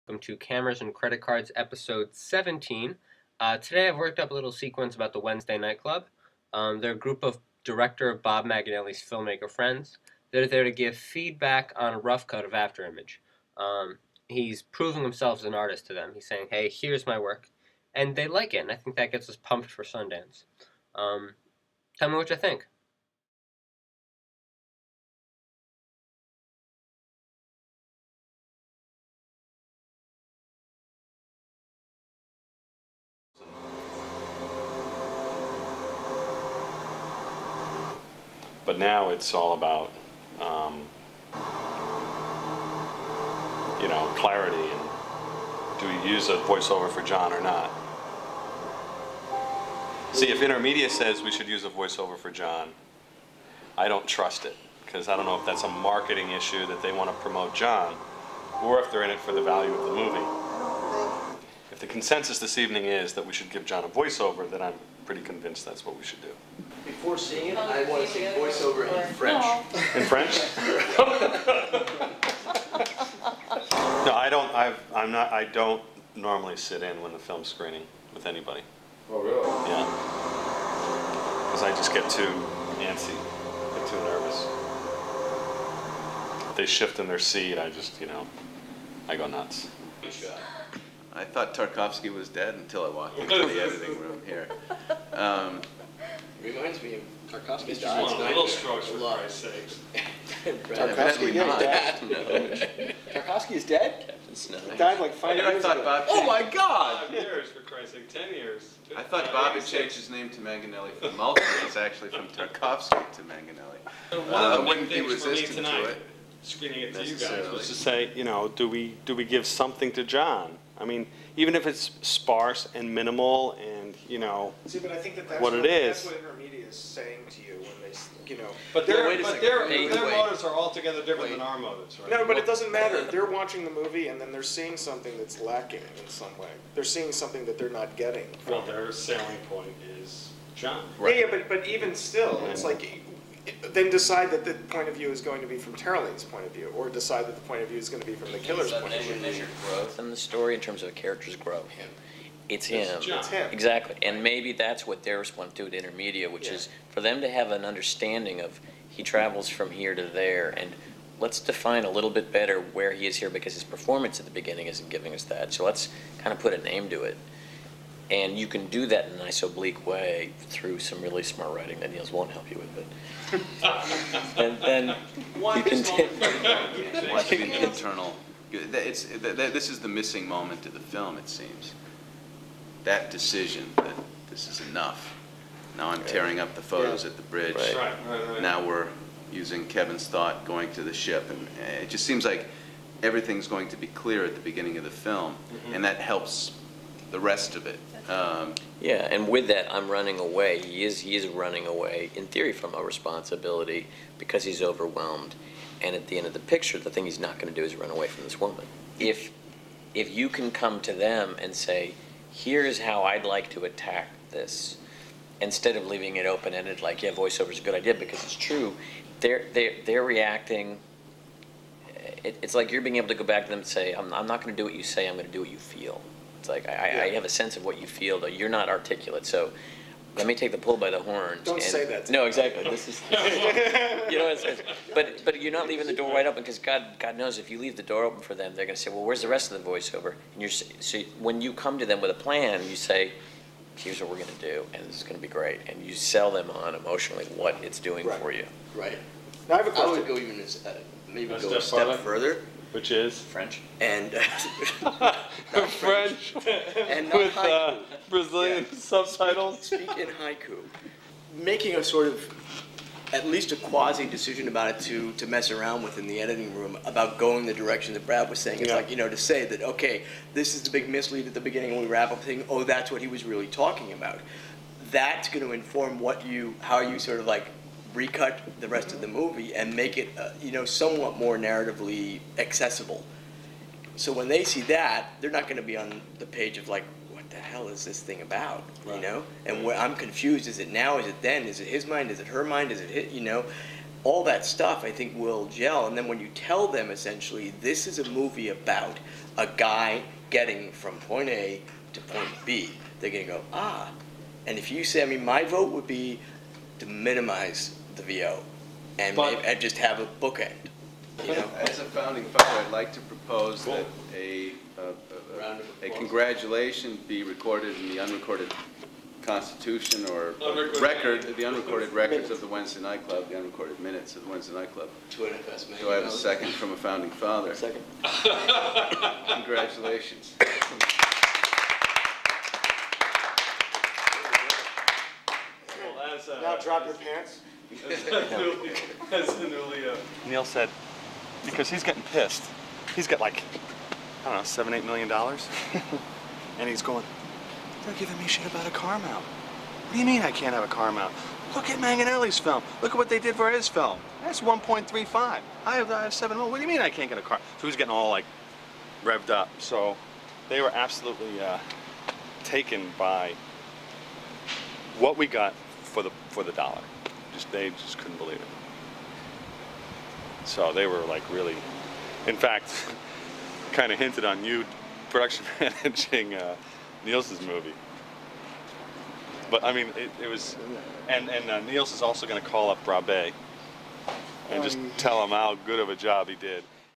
Welcome to Cameras and Credit Cards, episode 17. Today I've worked up a little sequence about the Wednesday nightclub. They're a group of director Bob Maganelli's filmmaker friends. They're there to give feedback on a rough cut of After Image. He's proving himself as an artist to them. He's saying, hey, here's my work. And they like it, and I think that gets us pumped for Sundance. Tell me what you think. But now it's all about, clarity and do we use a voiceover for John or not? See, if Intermedia says we should use a voiceover for John, I don't trust it, because I don't know if that's a marketing issue that they want to promote John, or if they're in it for the value of the movie. If the consensus this evening is that we should give John a voiceover, then I'm pretty convinced that's what we should do. Before seeing it, I want to see voiceover in French. In French? No, I don't normally sit in when the film's screening with anybody. Oh, really? Yeah. Because I just get too antsy, get too nervous. If they shift in their seat, I just, I go nuts. I thought Tarkovsky was dead until I walked into the editing room here. Reminds me of Tarkovsky It's died. just one of little strokes, for Christ's sakes. Tarkovsky is dead? Tarkovsky is dead? He died like 5 years ago. Oh my God! 5 years, for Christ's sake, 10 years. I thought Bob had changed his name to Manganelli from Mulcahy. It's actually from Tarkovsky to Manganelli. One of the wouldn't big be things for me resistant tonight, to it. screening it to you guys, necessarily. was to say, do we give something to John? I mean, even if it's sparse and minimal and, See, but I think that's what it is. That's what Intermedia is saying to you when they, But their motives are altogether different than our motives, right? No, but it doesn't matter. They're watching the movie and then they're seeing something that's lacking in some way. They're seeing something that they're not getting. Well, their selling point is John. Right. Yeah, but even still, it's like, then decide that the point of view is going to be from Terraline's point of view, or decide that the point of view is going to be from the killer's point of view. Measure growth in the story in terms of a character's growth. It's him. It's him. Exactly. And maybe that's what their response to at Intermedia, which is for them to have an understanding of he travels from here to there, and let's define a little bit better where he is here, because his performance at the beginning isn't giving us that. So let's kind of put a name to it. And you can do that in a nice oblique way through some really smart writing that Niels won't help you with. And then you can Wants to be an internal. This is the missing moment of the film, it seems. That decision that this is enough. Now I'm tearing up the photos at the bridge. Right. Now we're using Kevin's thought going to the ship, and it just seems like everything's going to be clear at the beginning of the film, and that helps the rest of it. Yeah, and with that, I'm running away. He is running away, in theory, from a responsibility because he's overwhelmed. And at the end of the picture, the thing he's not going to do is run away from this woman. If you can come to them and say, here's how I'd like to attack this, instead of leaving it open-ended like, yeah, voiceover's a good idea because it's true, they're reacting. It's like you're being able to go back to them and say, I'm not going to do what you say, I'm going to do what you feel. It's like, I have a sense of what you feel, though you're not articulate, so let me take the bull by the horns. Don't say that. No, exactly. This is, but you're not leaving the door wide open, because God knows if you leave the door open for them, they're going to say, well, where's the rest of the voiceover? And so when you come to them with a plan, you say, here's what we're going to do, and this is going to be great, and you sell them on emotionally what it's doing for you. Right. Now I have a question. I would go even maybe go a step further. Which is? French. And French and not with haiku. Brazilian subtitles. Speak in haiku. Making a sort of, at least a quasi decision about it to mess around with in the editing room about going the direction that Brad was saying. It's like, to say that, okay, this is the big mislead at the beginning when we wrap up thinking, oh, that's what he was really talking about. That's going to inform how you sort of like recut the rest of the movie and make it, somewhat more narratively accessible. So when they see that, they're not going to be on the page of like, what the hell is this thing about, And I'm confused. Is it now? Is it then? Is it his mind? Is it her mind? Is it his, all that stuff I think will gel. And then when you tell them essentially this is a movie about a guy getting from point A to point B, they're gonna go, ah. And if you say, I mean, my vote would be to minimize the VO and, and just have a bookend. You know? As a founding father, I'd like to propose that a congratulation be recorded in the unrecorded Constitution or the unrecorded records of the Wednesday Night Club, the unrecorded minutes of the Wednesday Night Club. To an investment. Do I have a second from a founding father? Second. Congratulations. Now drop your pants. Neil said, because he's getting pissed. He's got like, I don't know, $7, $8 million. And he's going, they're giving me shit about a car mount. What do you mean I can't have a car mount? Look at Manganelli's film. Look at what they did for his film. That's 1.35. I have 7 million. What do you mean I can't get a car? So he's getting all like revved up. So they were absolutely taken by what we got for the dollar. They just couldn't believe it. So they were like really, in fact, kind of hinted on you production managing Niels's movie. But I mean, it was, and Niels is also going to call up Brabe and just tell him how good of a job he did.